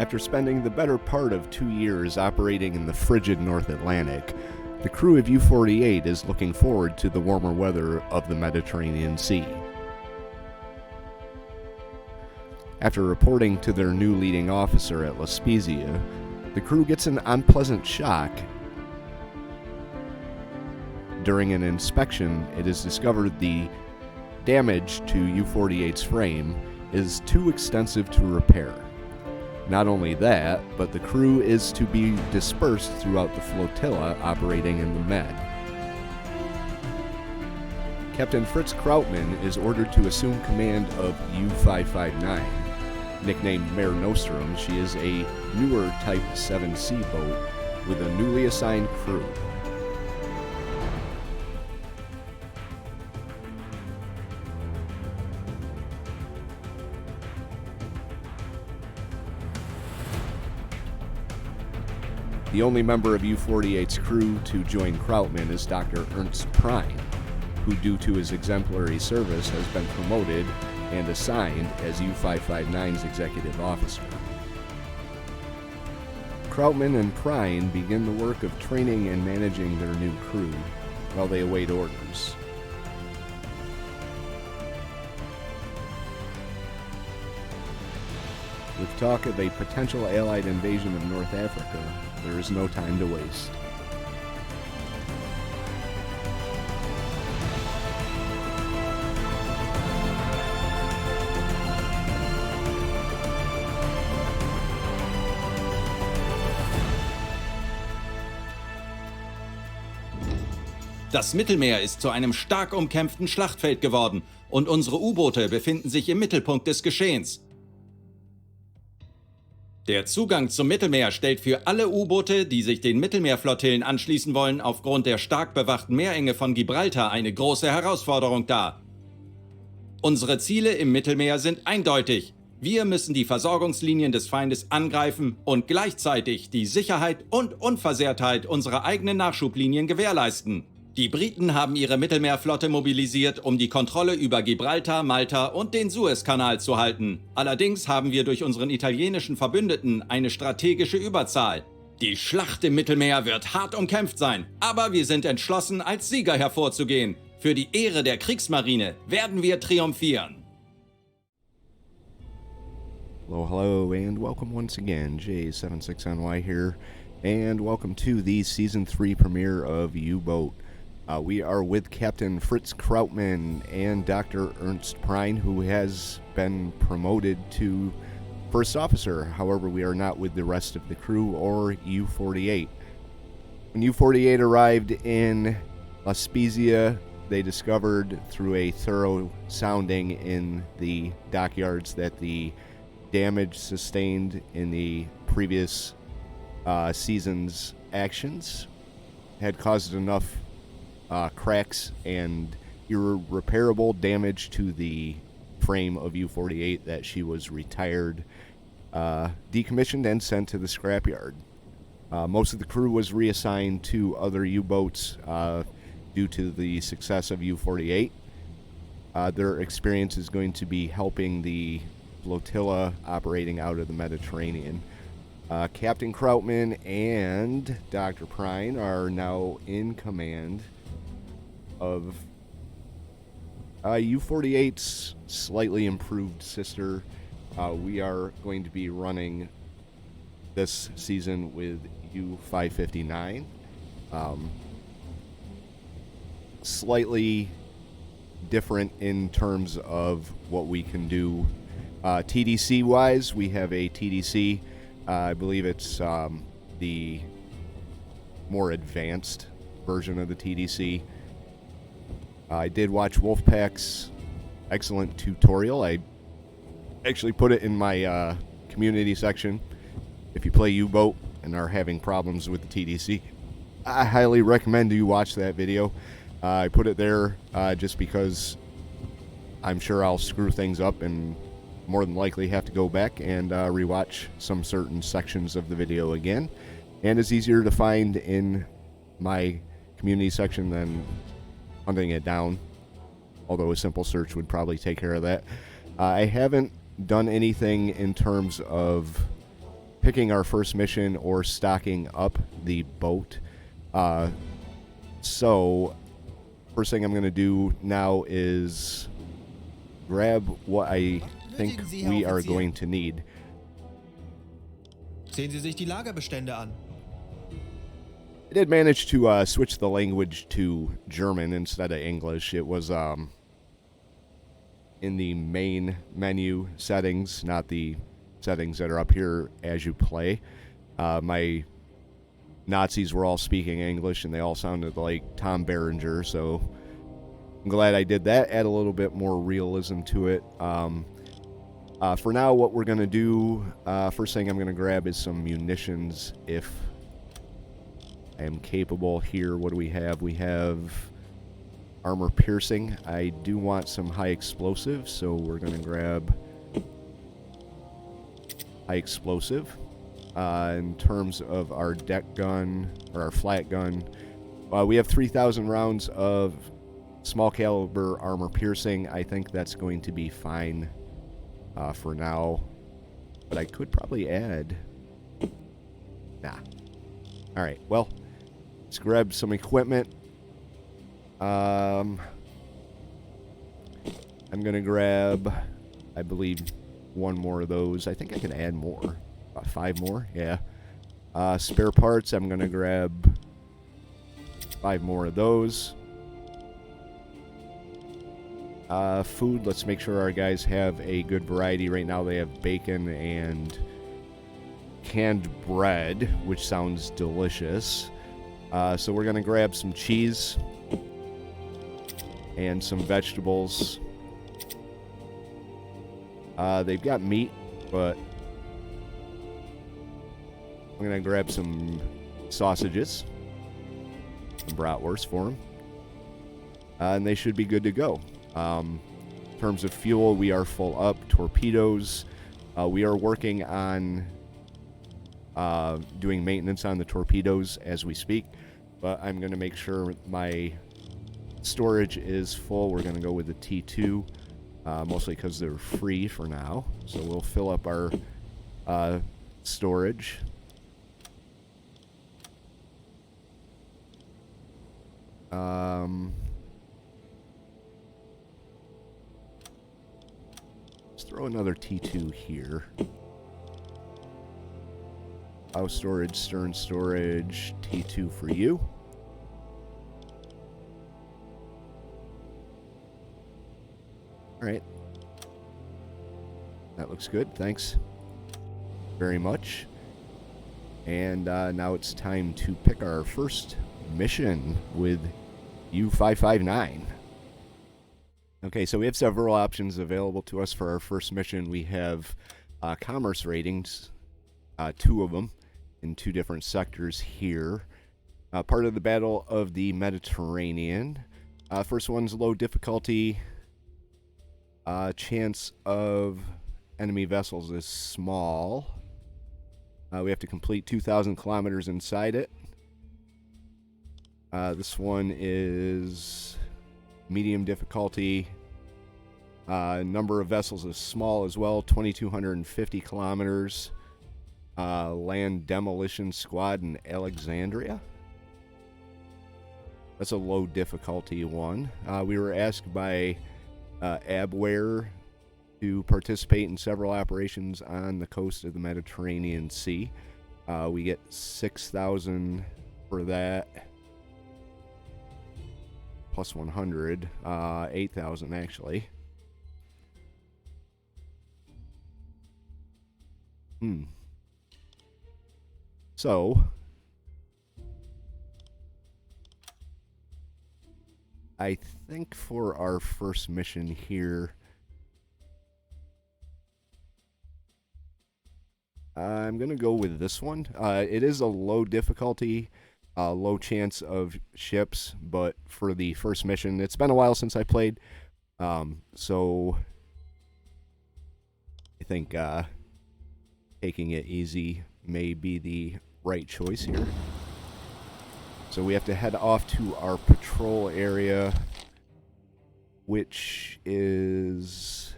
After spending the better part of 2 years operating in the frigid North Atlantic, the crew of U-48 is looking forward to the warmer weather of the Mediterranean Sea. After reporting to their new leading officer at La Spezia, the crew gets an unpleasant shock. During an inspection, it is discovered the damage to U-48's frame is too extensive to repair. Not only that, but the crew is to be dispersed throughout the flotilla operating in the Med. Captain Fritz Krautmann is ordered to assume command of U-559. Nicknamed Mare Nostrum, she is a newer Type 7C boat with a newly assigned crew. The only member of U-48's crew to join Krautmann is Dr. Ernst Prine, who due to his exemplary service has been promoted and assigned as U-559's executive officer. Krautmann and Prine begin the work of training and managing their new crew while they await orders. With talk of a potential Allied invasion of North Africa, there is no time to waste. Das Mittelmeer ist zu einem stark umkämpften Schlachtfeld geworden und unsere U-Boote befinden sich im Mittelpunkt des Geschehens. Der Zugang zum Mittelmeer stellt für alle U-Boote, die sich den Mittelmeerflottillen anschließen wollen, aufgrund der stark bewachten Meerenge von Gibraltar eine große Herausforderung dar. Unsere Ziele im Mittelmeer sind eindeutig. Wir müssen die Versorgungslinien des Feindes angreifen und gleichzeitig die Sicherheit und Unversehrtheit unserer eigenen Nachschublinien gewährleisten. Die Briten haben ihre Mittelmeerflotte mobilisiert, um die Kontrolle über Gibraltar, Malta und den Suezkanal zu halten. Allerdings haben wir durch unseren italienischen Verbündeten eine strategische Überzahl. Die Schlacht im Mittelmeer wird hart umkämpft sein, aber wir sind entschlossen, als Sieger hervorzugehen. Für die Ehre der Kriegsmarine werden wir triumphieren. Hello, and welcome once again. J76NY here, and welcome to the Season 3 premiere of UBoat. We are with Captain Fritz Krautmann and Dr. Ernst Prine, who has been promoted to First Officer. However, we are not with the rest of the crew or U-48. When U-48 arrived in La Spezia, they discovered through a thorough sounding in the dockyards that the damage sustained in the previous season's actions had caused enough cracks and irreparable damage to the frame of U-48 that she was retired, decommissioned, and sent to the scrapyard. Most of the crew was reassigned to other U-boats due to the success of U-48. Their experience is going to be helping the flotilla operating out of the Mediterranean. Captain Krautmann and Dr. Prine are now in command of U-48's slightly improved sister. We are going to be running this season with U-559. Slightly different in terms of what we can do. TDC-wise, we have a TDC. I believe it's the more advanced version of the TDC. I did watch Wolfpack's excellent tutorial. I actually put it in my community section. If you play U-Boat and are having problems with the TDC, I highly recommend you watch that video. I put it there just because I'm sure I'll screw things up and more than likely have to go back and rewatch some certain sections of the video again. And it's easier to find in my community section than hunting it down, although a simple search would probably take care of that. I haven't done anything in terms of picking our first mission or stocking up the boat. So, first thing I'm going to do now is grab what I think we are going to need. Sehen Sie sich die Lagerbestände an. I did manage to switch the language to German instead of English. It was in the main menu settings, not the settings that are up here as you play. My Nazis were all speaking English, and they all sounded like Tom Berenger, so I'm glad I did that. Add a little bit more realism to it. For now, what we're going to do, first thing I'm going to grab is some munitions if I am capable here. What do we have? We have armor piercing. I do want some high explosive, so we're going to grab high explosive. In terms of our deck gun, or our flat gun, we have 3,000 rounds of small caliber armor piercing. I think that's going to be fine for now, but I could probably add... Nah. Alright, well, let's grab some equipment. I'm going to grab, I believe, one more of those. I think I can add more. 5 more, yeah. Spare parts, I'm going to grab 5 more of those. Food, let's make sure our guys have a good variety. Right now they have bacon and canned bread, which sounds delicious. So we're going to grab some cheese and some vegetables. They've got meat, but I'm going to grab some sausages, some bratwurst for them, and they should be good to go. In terms of fuel, we are full up. Torpedoes, we are working on doing maintenance on the torpedoes as we speak, but I'm going to make sure my storage is full. We're going to go with the T2, mostly because they're free for now, so we'll fill up our storage. Let's throw another T2 here. Bow storage, stern storage, T2 for you. Alright. That looks good, thanks very much. And now it's time to pick our first mission with U559. Okay, so we have several options available to us for our first mission. We have commerce ratings, 2 of them in 2 different sectors here. Part of the Battle of the Mediterranean. First one's low difficulty. Chance of enemy vessels is small. We have to complete 2,000 kilometers inside it. This one is medium difficulty. Number of vessels is small as well, 2,250 kilometers. Land demolition squad in Alexandria. That's a low difficulty one. We were asked by Abware to participate in several operations on the coast of the Mediterranean Sea. We get 6,000 for that. Plus 100, 8,000 actually. So, I think for our first mission here, I'm going to go with this one. It is a low difficulty, low chance of ships, but for the first mission, it's been a while since I played, so I think taking it easy may be the right choice here. So we have to head off to our patrol area, which is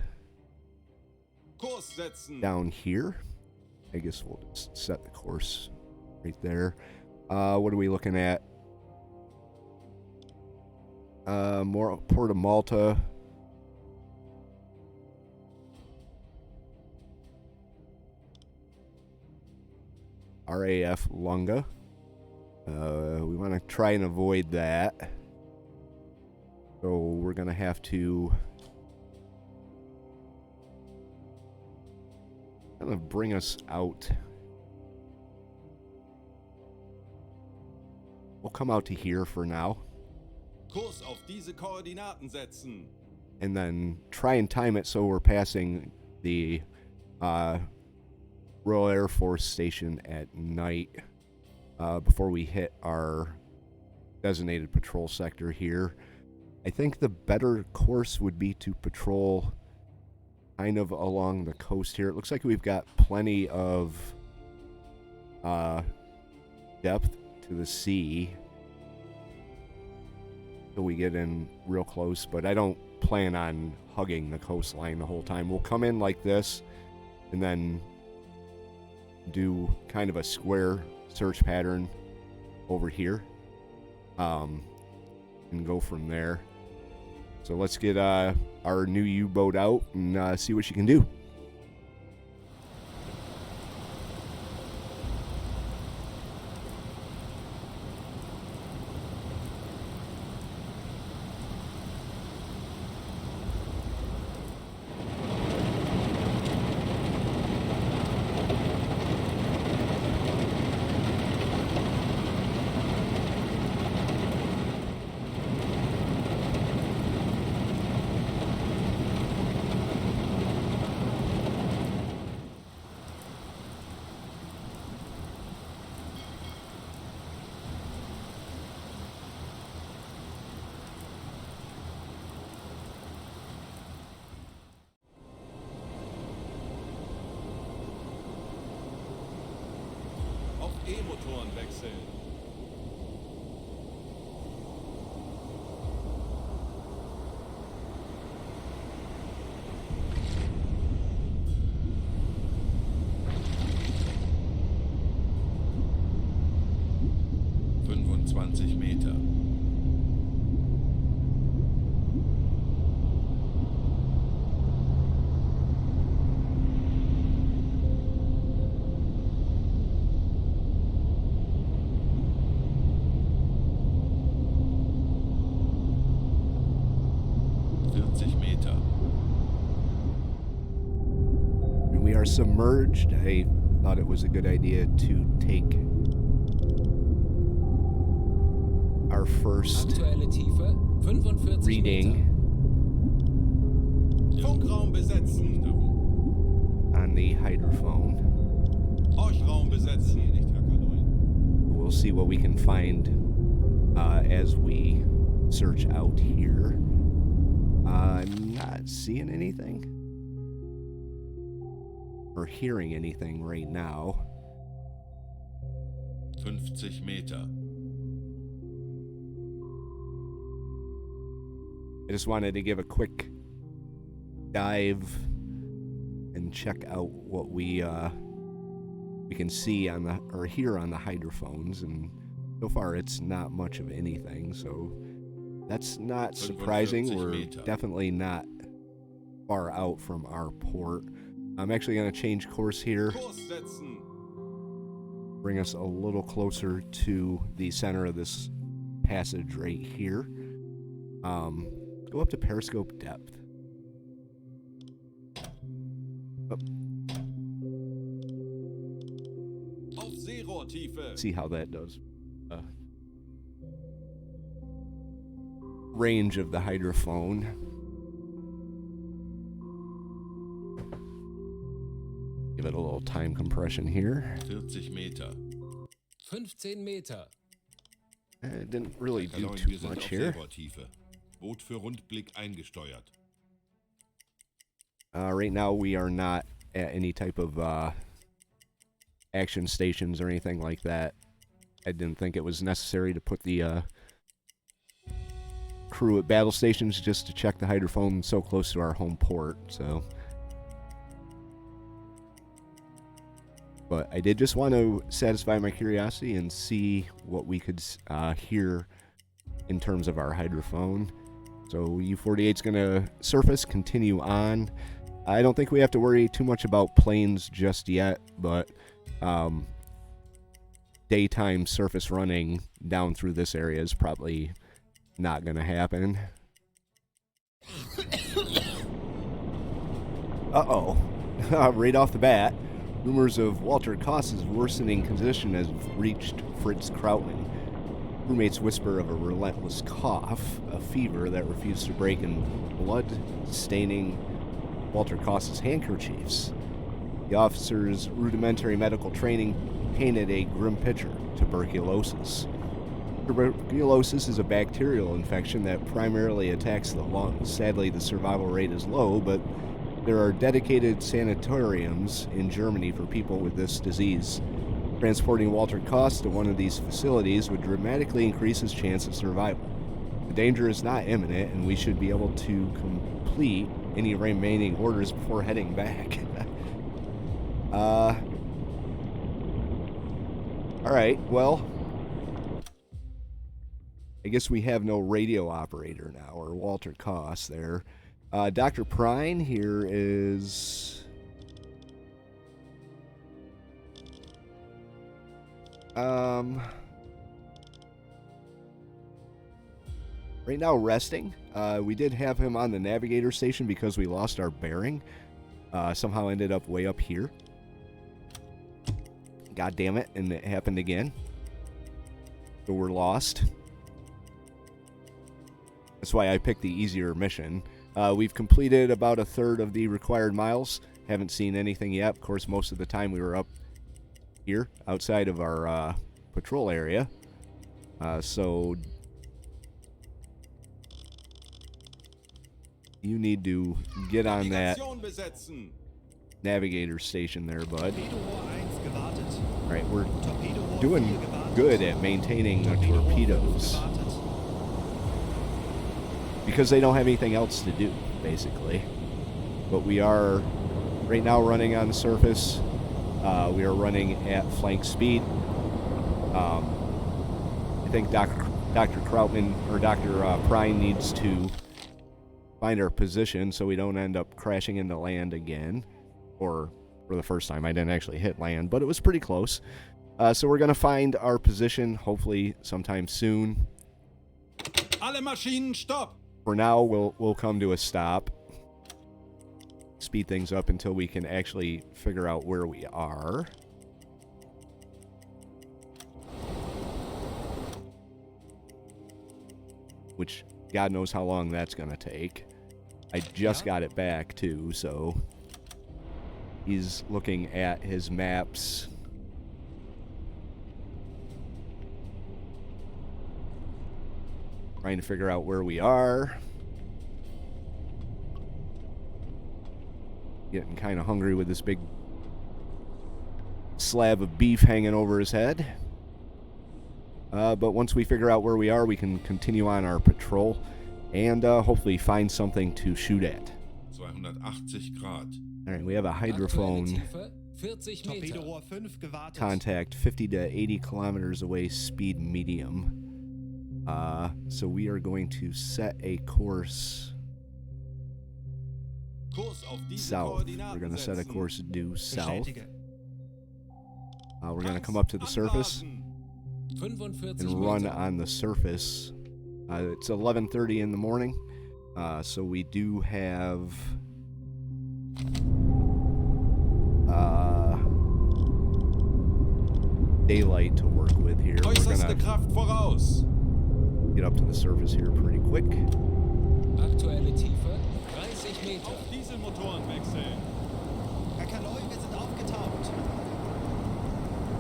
down here. I guess we'll just set the course right there. What are we looking at? More Port of Malta. RAF Lunga. We want to try and avoid that. So we're going to have to kind of bring us out. We'll come out to here for now. Kurs auf diese Koordinaten setzen. And then try and time it so we're passing the Royal Air Force Station at night before we hit our designated patrol sector here. I think the better course would be to patrol kind of along the coast here. It looks like we've got plenty of depth to the sea till we get in real close, but I don't plan on hugging the coastline the whole time. We'll come in like this and then do kind of a square search pattern over here and go from there. So let's get our new U-boat out and see what she can do. Auf E-Motoren wechseln. Meter. 40 Meter. We are submerged. I thought it was a good idea to take our first Aktuelle Tiefe 45 reading Funkraum besetzen. on the hydrophone. Horchraum besetzen. We'll see what we can find as we search out here. I'm not seeing anything or hearing anything right now. 50 Meter. I just wanted to give a quick dive and check out what we can see on the or hear on the hydrophones, and so far it's not much of anything, so that's not surprising. We're definitely not far out from our port. I'm actually going to change course here, Kurs setzen. bring us a little closer to the center of this passage right here. Go up to periscope depth. Oh, Auf Seerohrtiefe. see how that does. Range of the hydrophone. Give it a little time compression here. 40 Meter. 15 Meter. It didn't really do Kalorien, too wir sind much auf here. Seerohrtiefe. Boot für Rundblick eingesteuert. Right now we are not at any type of action stations or anything like that. I didn't think it was necessary to put the crew at battle stations just to check the hydrophone so close to our home port, so But I did just want to satisfy my curiosity and see what we could hear in terms of our hydrophone. So U-48's going to surface, continue on. I don't think we have to worry too much about planes just yet, but daytime surface running down through this area is probably not going to happen. Uh-oh. Right off the bat, rumors of Walter Koss's worsening condition has reached Fritz Krautmann. Crewmates whisper of a relentless cough, a fever that refused to break, and blood staining Walter Koss's handkerchiefs. The officer's rudimentary medical training painted a grim picture: tuberculosis. Tuberculosis is a bacterial infection that primarily attacks the lungs. Sadly, the survival rate is low, but there are dedicated sanatoriums in Germany for people with this disease. Transporting Walter Koss to one of these facilities would dramatically increase his chance of survival. The danger is not imminent, and we should be able to complete any remaining orders before heading back. Alright, well, I guess we have no radio operator now, or Walter Koss there. Dr. Prine here is... right now resting. We did have him on the navigator station because we lost our bearing. Somehow ended up way up here. God damn it, and it happened again. So we're lost. That's why I picked the easier mission. We've completed about a third of the required miles. Haven't seen anything yet. Of course, most of the time we were up here outside of our patrol area. So you need to get on that navigator station there, bud. Alright, we're doing good at maintaining the torpedoes because they don't have anything else to do, basically. But we are right now running on the surface. We are running at flank speed. I think Dr. Krautmann or Dr. Prine needs to find our position so we don't end up crashing into land again. Or for the first time, I didn't actually hit land, but it was pretty close. So we're going to find our position hopefully sometime soon. Alle Maschinen, stopp! For now, we'll come to a stop. Speed things up until we can actually figure out where we are. Which, God knows how long that's going to take. I just got it back, too, so... He's looking at his maps. Trying to figure out where we are. Getting kind of hungry with this big slab of beef hanging over his head. But once we figure out where we are, we can continue on our patrol and hopefully find something to shoot at. 280 Grad. Alright, we have a hydrophone Torpedorohr 5 gewartet. contact 50 to 80 kilometers away, speed medium. So we are going to set a course south. We're going to set a course due south. Bestätige. We're going to come up to the surface and run on the surface. It's 11:30 in the morning, so we do have daylight to work with here. We're Äußerste going to Kraft voraus! get up to the surface here pretty quick. Aktuelle Tiefe 30 Meter. Auf Dieselmotoren wechseln! Herr Kaloi, wir sind aufgetaucht.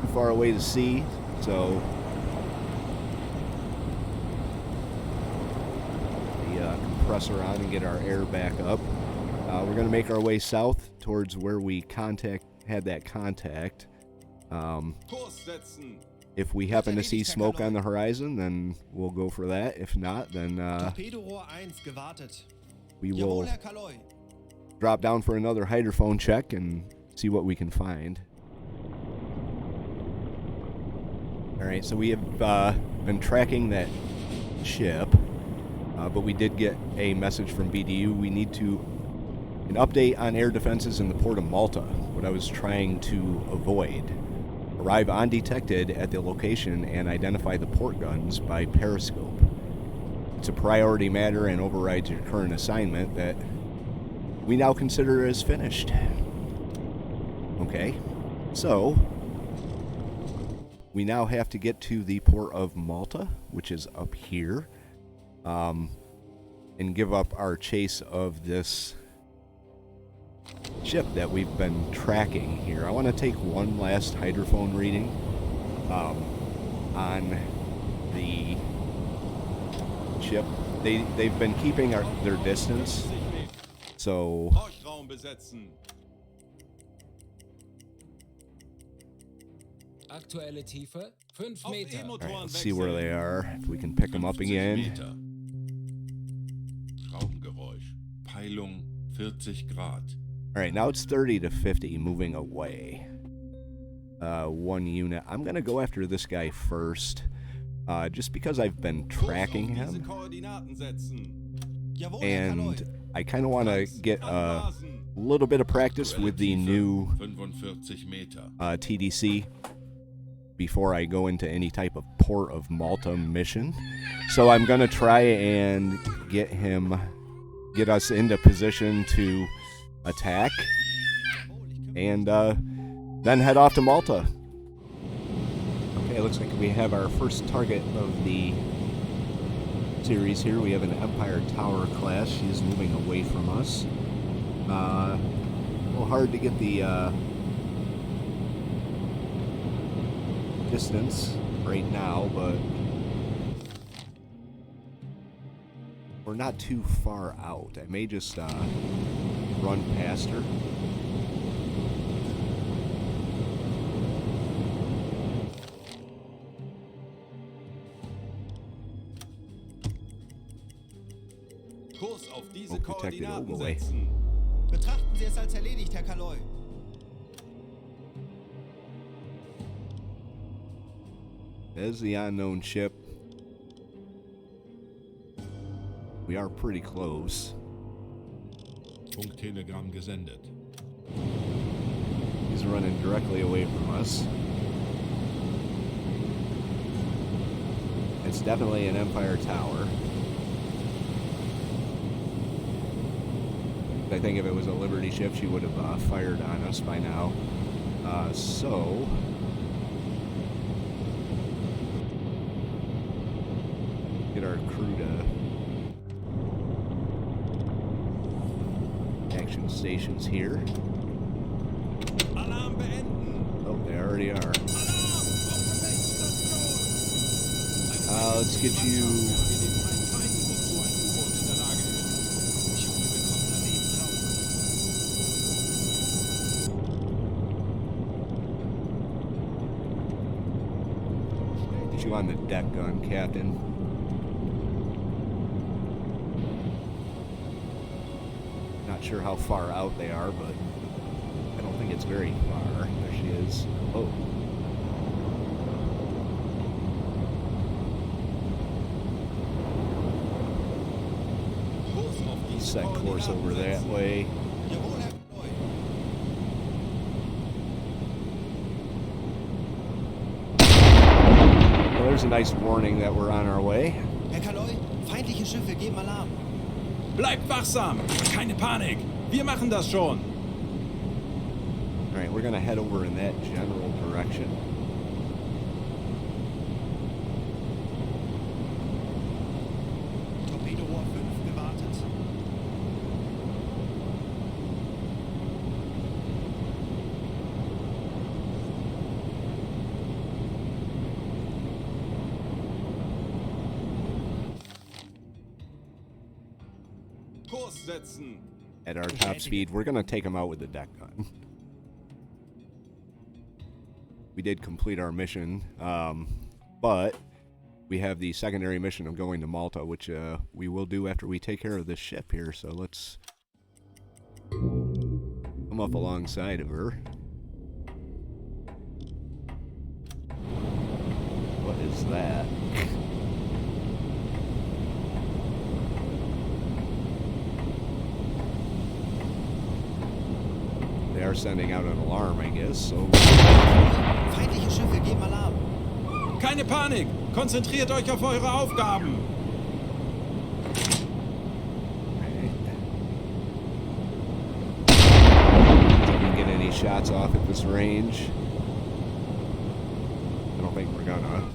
Too far away to see, so the compressor on and get our air back up. We're going to make our way south towards where we had that contact. Kurs setzen! If we happen to see smoke on the horizon, then we'll go for that. If not, then Torpedorohr 1 gewartet. we Jawohl, will Herr Kaloi. drop down for another hydrophone check and see what we can find. Alright, so we have been tracking that ship, but we did get a message from BDU. We need an update on air defenses in the port of Malta, what I was trying to avoid. Arrive undetected at the location and identify the port guns by periscope. It's a priority matter and overrides your current assignment that we now consider as finished. Okay, so we now have to get to the port of Malta, which is up here, and give up our chase of this ship that we've been tracking here. I want to take one last hydrophone reading on the ship. They've been keeping their distance, so Raum besetzen. Aktuelle Tiefe 5 Auf Meter. all right, let's see where they are. If we can pick them up again. Meter. Schraubengeräusch. Peilung 40 Grad. All right, now it's 30 to 50, moving away. One unit. I'm gonna go after this guy first, just because I've been tracking Kurs auf diese him, Koordinaten setzen. Jawohl, Herr and Kaloi. I kind of want to get a Anblasen. little bit of practice with the new 45 Meter. TDC before I go into any type of Port of Malta mission. So I'm gonna try and get us into position to attack, and then head off to Malta. Okay, looks like we have our first target of the series here. We have an Empire Tower class. She's moving away from us. A little hard to get the distance right now, but we're not too far out. I may just run past her. Kurs auf diese Oh, protected all Koordinaten the way. setzen. Betrachten Sie es als erledigt, Herr Kaloi. As the unknown ship, we are pretty close. Funktelegramm gesendet. He's running directly away from us. It's definitely an Empire Tower. I think if it was a Liberty ship, she would have fired on us by now. So get our crew to action stations here. Alarm beenden. Oh, they already are. Let's get you. Get you on the deck gun, Captain. Not sure how far out they are, but I don't think it's very far. There she is. Oh. Kurs auf diese Set course Koordinaten over that setzen. way. Jawohl, Herr Kaloi. Well, there's a nice warning that we're on our way. Herr Kaloi, feindliche Schiffe geben Alarm. Bleibt wachsam. Keine Panik. Wir machen das schon. All right, we're gonna head over in that general direction. Torpedorohr 5 gewartet. Kurs setzen. At our top speed, we're gonna take them out with the deck gun. We did complete our mission, but we have the secondary mission of going to Malta, which we will do after we take care of this ship here. So let's come up alongside of her. is that? They are sending out an alarm, I guess, so... Feindliche Schiffe geben Alarm. Keine Panik! Konzentriert euch auf eure Aufgaben! Get any shots off at this range. I don't think we're gonna.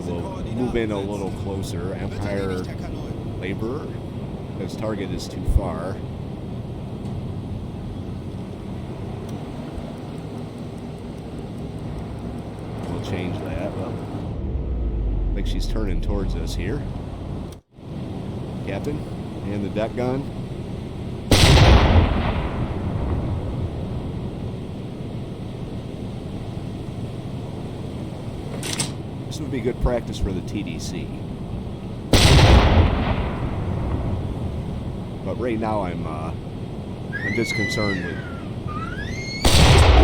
We'll move in a little closer. Empire Laborer. His target is too far. We'll change that. Well, I think she's turning towards us here. Captain, and the deck gun. This would be good practice for the TDC. But right now I'm just concerned with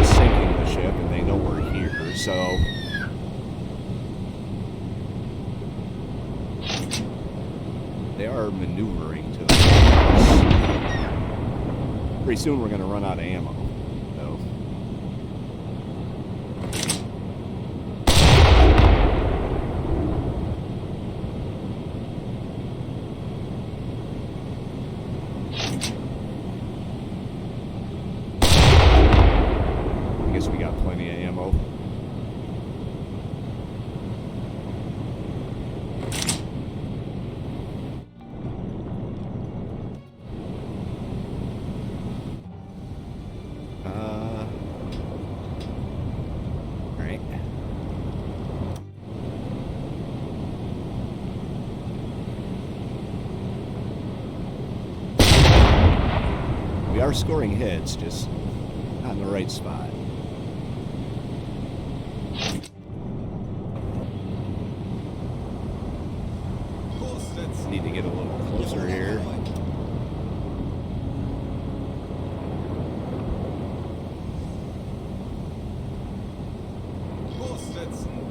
sinking the ship, and they know we're here, so they are maneuvering to us. Pretty soon we're going to run out of ammo. So. I guess we got plenty of ammo. Right. We are scoring hits, just not in the right spot. Need to get a little closer here.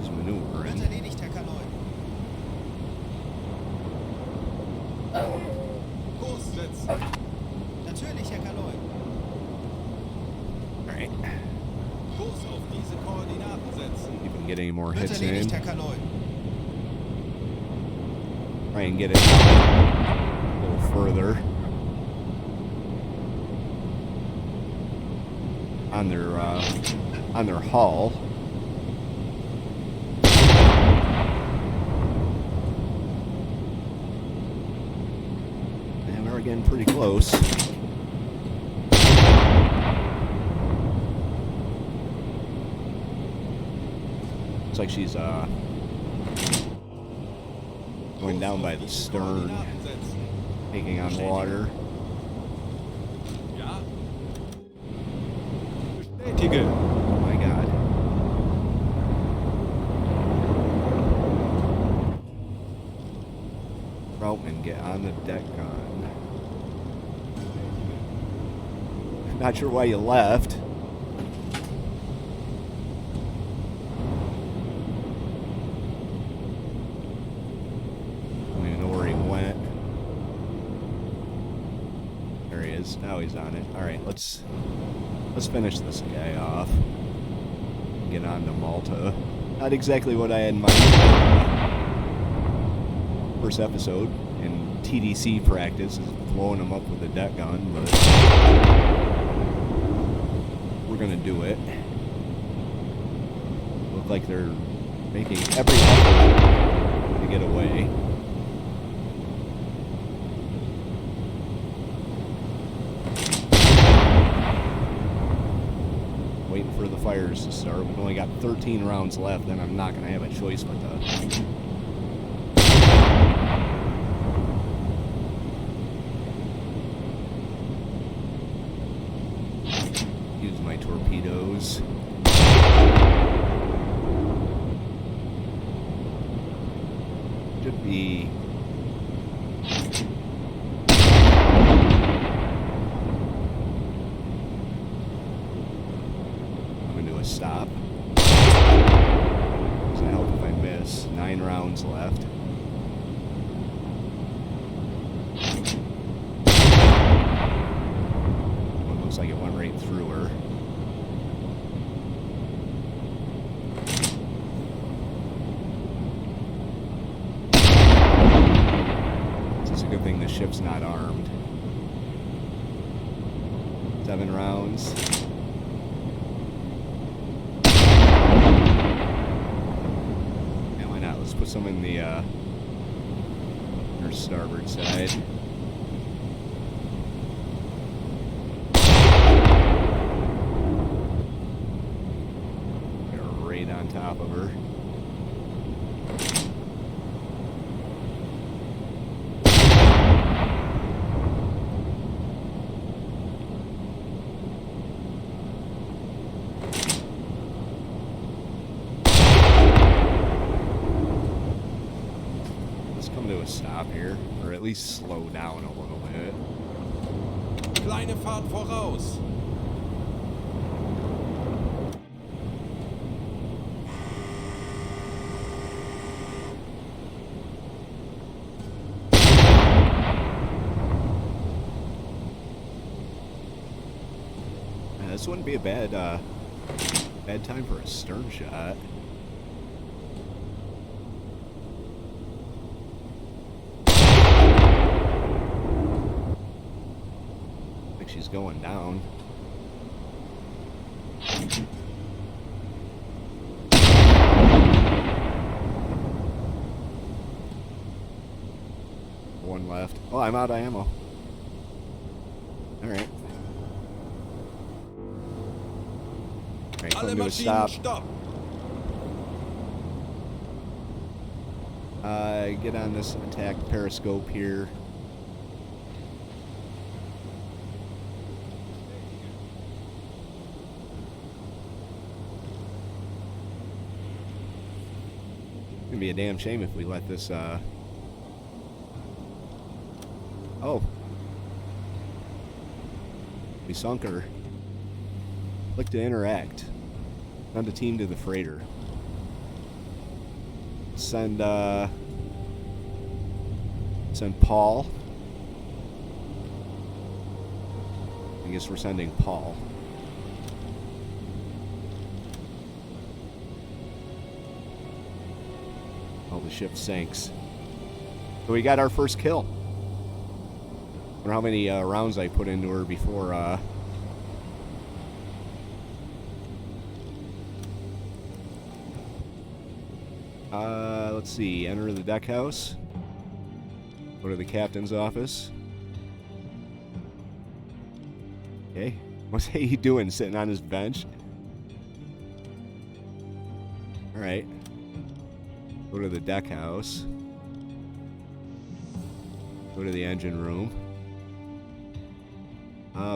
He's maneuvering. Wird erledigt, Herr Kaloi. Kurs setzen. Natürlich, Herr Kaloi. Alright. Kurs auf diese Koordinaten setzen. See if we can get any more Wird hits erledigt, in. Herr Kaloi. Try and get it down a little further. On their hull. And we're getting pretty close. Looks like she's going down by the stern, taking on water. Ja? Bestätige! Oh my god. Troutman, get on the deck gun. Not sure why you left. Don't even know where he went. There he is. Now he's on it. Alright, let's finish this guy off. Get on to Malta. Not exactly what I had in mind for first episode in TDC practice, is blowing them up with a deck gun, but we're gonna do it. Look like they're making every effort to get away. Waiting for the fires to start. We've only got 13 rounds left, and I'm not going to have a choice but to use my torpedoes. Should be Doesn't help if I miss. 9 rounds left. Well, it looks like it went right through her. It's a good thing the ship's not armed. 7 rounds. Yeah, why not? Let's put some in the our starboard side. They're right on top of her. Come to a stop here, or at least slow down a little bit. Kleine Fahrt voraus. This wouldn't be a bad time for a stern shot. She's going down. One left. Oh, I'm out of ammo. Alright. Alright, Alle come to a Maschinen stop. stopp. Get on this attack periscope here. It'd be a damn shame if we let this, Oh. We sunk her. Click to interact. Send a team to the freighter. Send Paul. I guess we're sending Paul. Oh, the ship sinks. So we got our first kill. Wonder how many rounds I put into her before. Let's see. Enter the deck house. Go to the captain's office. Okay. What's he doing? Sitting on his bench? Alright. Go to the deck house. Go to the engine room.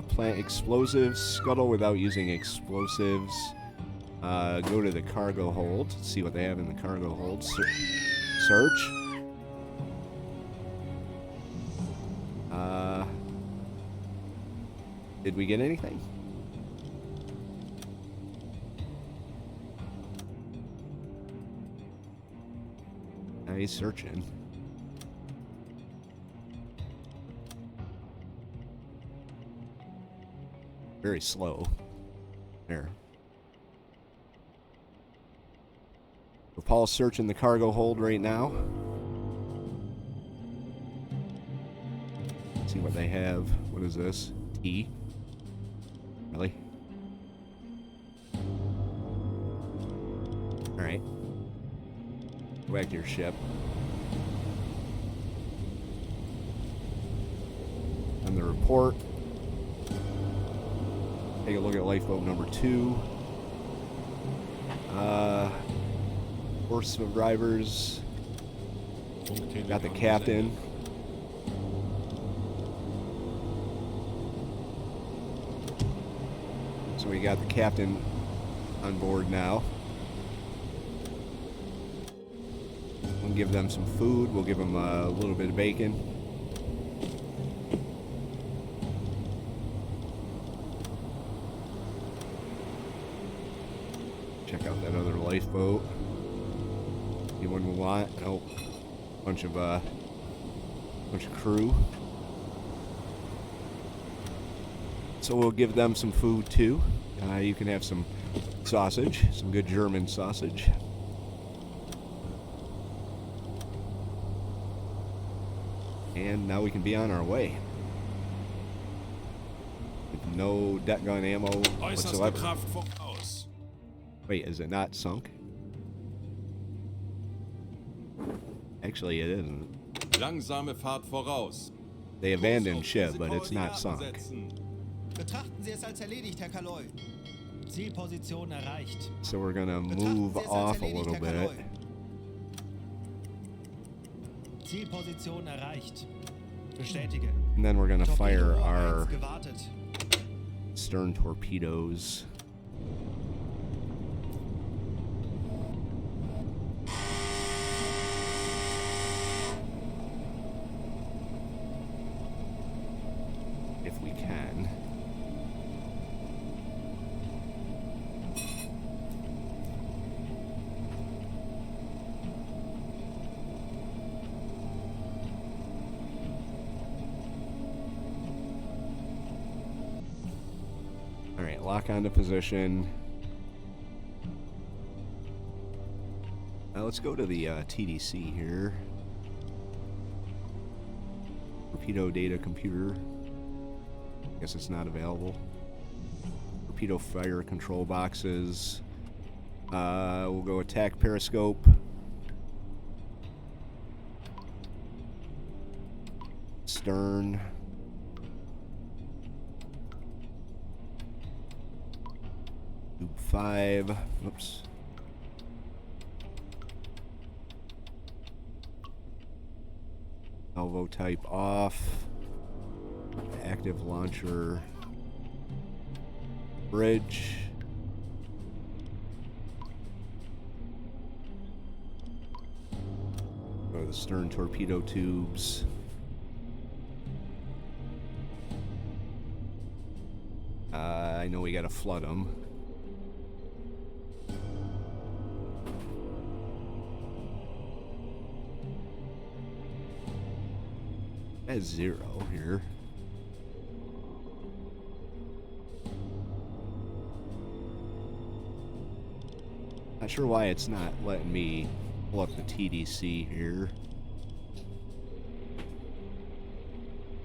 Plant explosives. Scuttle without using explosives. Go to the cargo hold. See what they have in the cargo hold. Search. Did we get anything? He's searching. Very slow. There. So Paul's searching the cargo hold right now. Let's see what they have. What is this? Tea? Really? Alright. Go back to your ship. And the report. Take a look at lifeboat number 2. Force of drivers. Got the captain. So we got the captain on board now. We'll give them some food. We'll give them a little bit of bacon. Check out that other lifeboat. Anyone we want? Nope. Bunch of crew. So we'll give them some food too. You can have some sausage, some good German sausage. And now we can be on our way. With no deck gun ammo Äußerste whatsoever. Kraft voraus. Wait, is it not sunk? Actually, it isn't. Langsame Fahrt voraus. They abandoned ship, but it's not sunk. Betrachten Sie es als erledigt, Herr Kaloi. Zielposition erreicht. So we're gonna Betrachten move Sie es als off a erledigt, little Herr bit. Kaloi. Zielposition erreicht. Bestätige. And then we're gonna fire Torpedo our 1 gewartet. stern torpedoes. If we can. Alright, lock onto position. Now let's go to the TDC here. Torpedo data computer. Guess it's not available. Torpedo fire control boxes. We'll go attack periscope. Stern. Tube 5. Oops. Salvo type off. Active launcher. Bridge. Go to the stern torpedo tubes. I know we gotta flood them. At 0 here. Not sure why it's not letting me pull up the TDC here.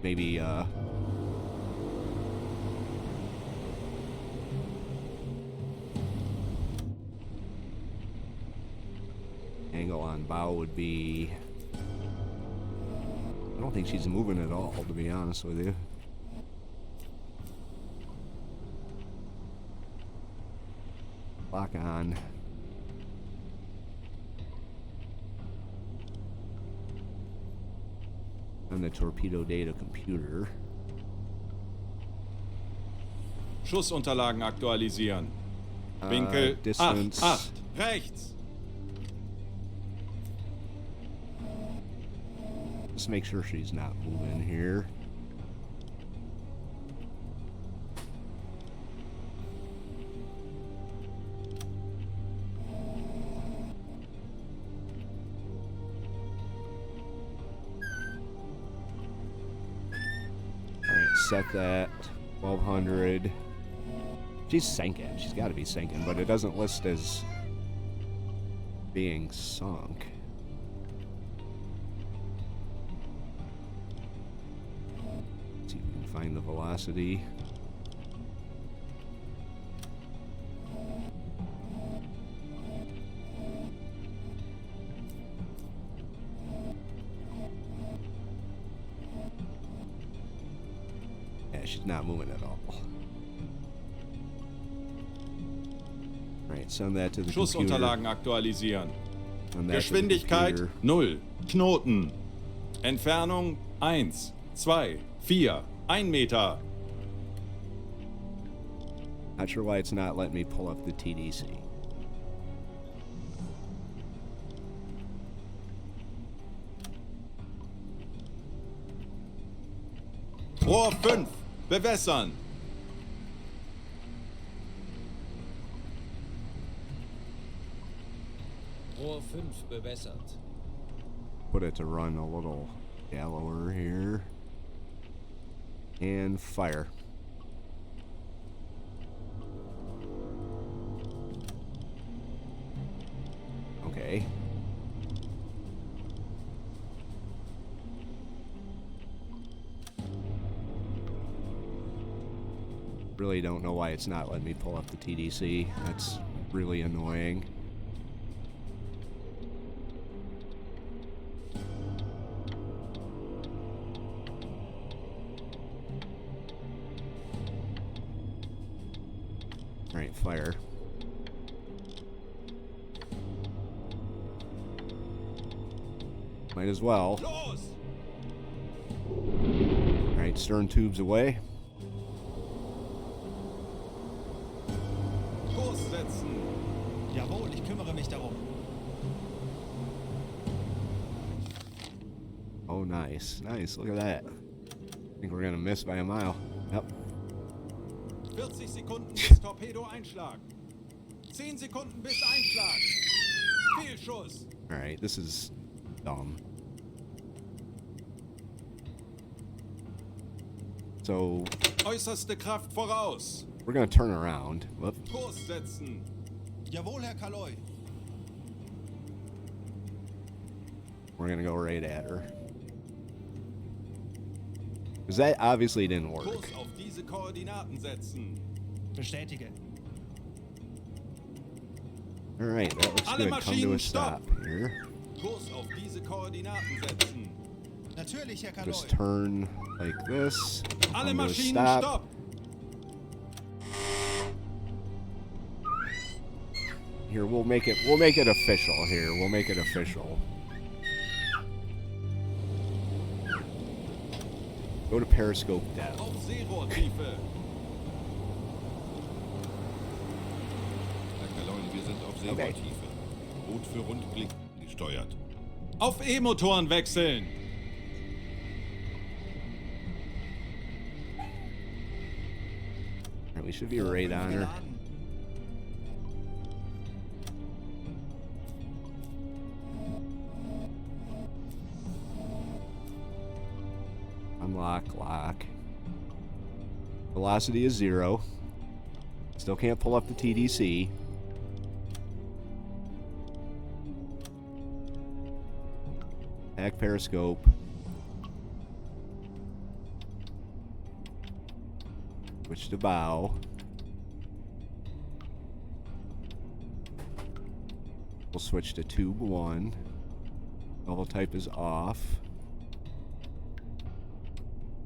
Maybe angle on bow would be, I don't think she's moving at all, to be honest with you. Lock on. On the torpedo data computer. Schussunterlagen aktualisieren. Winkel distance. 8, rechts. Just make sure she's not moving here. Alright, set that. 1200. She's sinking. She's got to be sinking, but it doesn't list as being sunk. See if we can find the velocity. Yeah, she's not moving at all. Alright, send that to the computer. Schussunterlagen aktualisieren. Send that to the Geschwindigkeit computer. 0. Knoten. Entfernung 1, 2, 4, 1 Meter. Not sure why it's not letting me pull up the TDC. Rohr 5. Bewässern. Rohr 5 bewässert. Put it to run a little shallower here. And fire. Okay. Really don't know why it's not letting me pull up the TDC. That's really annoying. Alright, fire. Might as well. Los! Alright, stern tubes away. Kurs setzen! Jawohl, ich kümmere mich darum. Oh, nice. Nice. Look at that. I think we're going to miss by a mile. Yep. 40 Sekunden bis Torpedo-Einschlag. 10 Sekunden bis Einschlag. Fehlschuss. Alright, this is dumb. So, Äußerste Kraft voraus. we're going to turn around. Whoop. Kurs setzen. Jawohl, Herr Kaloy. We're going to go right at her. Because that obviously didn't work. Kurs auf diese Koordinaten setzen. Bestätige. Alright, that looks Alle good. Come to a Maschinen, stop stopp. here. Kurs auf diese Koordinaten setzen. Natürlich, Herr Kaloy. Just turn like this. Alle Come to a Maschinen, stop. stopp. Here, we'll make it official here. We'll make it official. Go to periscope depth. Auf Seerohrtiefe. Herr Kaloy, wir sind auf Seerohrtiefe. Boot für Rundblick gesteuert. Auf E-Motoren wechseln. Alright, we should be right on her. Geladen. Unlock, lock. Velocity is 0. Still can't pull up the TDC. Back periscope. Switch to bow. We'll switch to tube 1. Level type is off.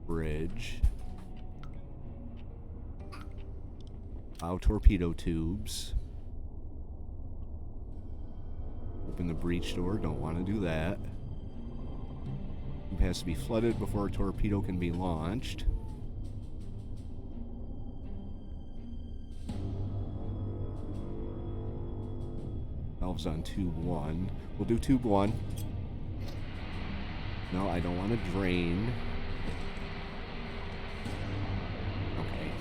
Bridge. Bow torpedo tubes. Open the breech door. Don't want to do that. It has to be flooded before a torpedo can be launched. Valves on tube 1. We'll do tube 1. No, I don't want to drain. Okay.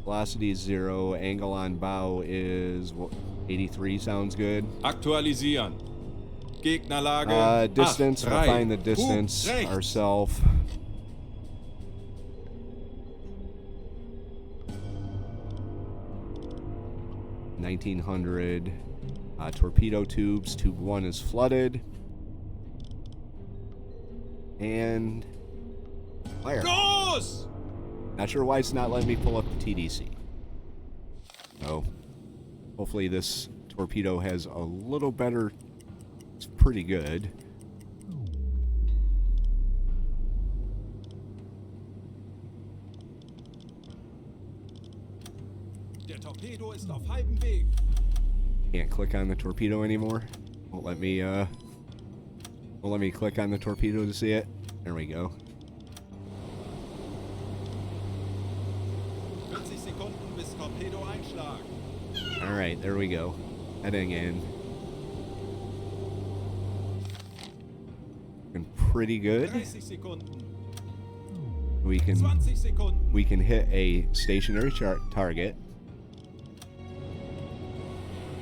Velocity is 0. Angle on bow is 83. Sounds good. Aktualisieren. Gegnerlage. Distance. 8, We'll 3. find the distance Rechts. ourselves. $1,900. Torpedo tubes. Tube 1 is flooded. And fire. Los! Not sure why it's not letting me pull up the TDC. So, hopefully this torpedo has a little better. It's pretty good. Der Torpedo ist auf halbem Weg. Can't click on the torpedo anymore. Won't let me click on the torpedo to see it. There we go. 40 Sekunden bis Torpedo-Einschlag. Alright, there we go. Heading in. Looking pretty good. 30 Sekunden. We can 20 Sekunden. hit a stationary target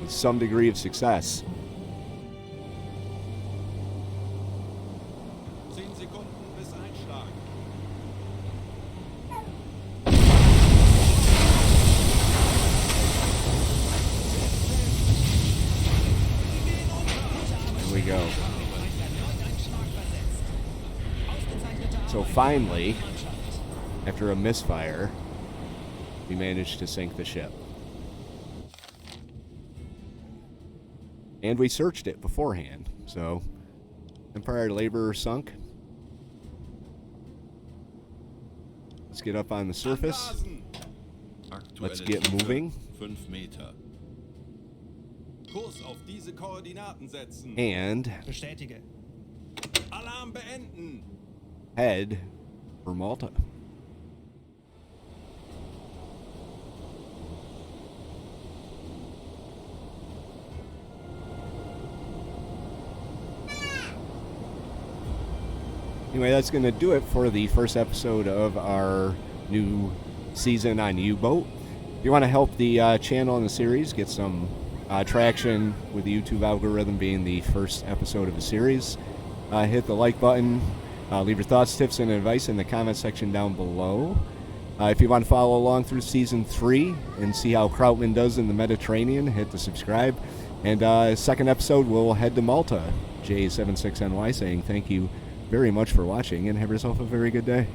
with some degree of success. 10 Sekunden bis Einschlag. There we go. So finally, after a misfire, we managed to sink the ship. And we searched it beforehand, so Empire Laborer sunk. Let's get up on the surface. Anblasen. Let's Aktuelle get Tiefe moving. 5 Meter. Kurs auf diese Koordinaten setzen. And Bestätige. Alarm beenden. head for Malta. Anyway, that's going to do it for the first episode of our new season on U-Boat. If you want to help the channel and the series get some traction with the YouTube algorithm being the first episode of the series, hit the like button. Leave your thoughts, tips, and advice in the comment section down below. If you want to follow along through Season 3 and see how Krautman does in the Mediterranean, hit the subscribe. And second episode, we'll head to Malta. J76NY saying thank you very much for watching and have yourself a very good day.